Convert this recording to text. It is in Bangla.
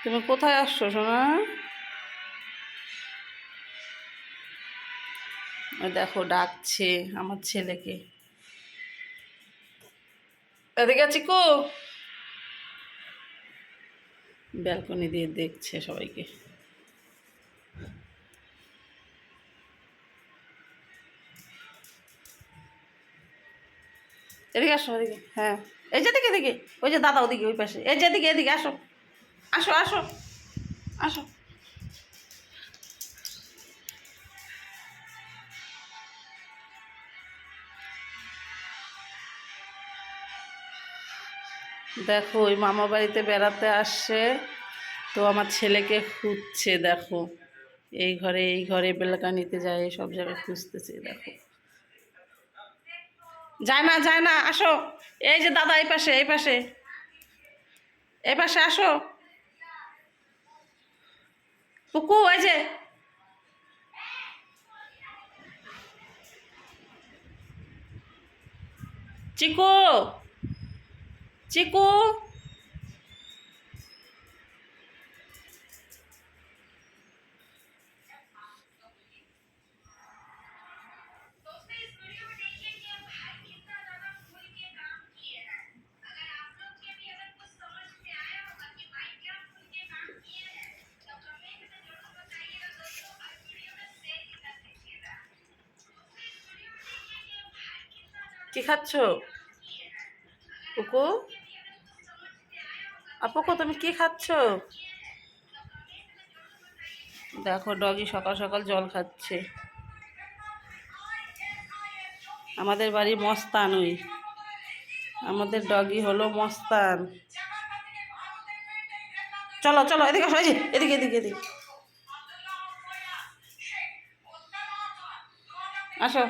তুমি কোথায় আসছো সোনা? ওই দেখো ডাকছে আমার ছেলেকে। এদিকে চিকু। ব্যালকনি দিয়ে দেখছে সবাইকে। এদিকে আসো, এদিকে। হ্যাঁ, এই যে দিকে দিকে, ওই যে দাদা ওদিকে ওই পাশে, এই যে এদিকে এদিকে আসো, আসো আসো আসো। দেখো ওই মামা বাড়িতে বেড়াতে আসছে, তো আমার ছেলেকে খুঁজছে। দেখো এই ঘরে বেলকানিতে যায়, সব জায়গায় খুঁজতেছে। দেখো যায় না যায় না, আসো। এই যে দাদা এই পাশে এই পাশে এই পাশে আসো। পুকু এই যে। চিকু, চিকু। কি খাচ্ছ পুকু? আপুকু তুমি কি খাচ্ছ? দেখো ডগি সকাল সকাল জল খাচ্ছে। আমাদের বাড়ি মস্তান, ওই আমাদের ডগি হলো মস্তান। চলো চলো এদিকে আসো, এই যে এদিকে এদিকে এদিকে আসো।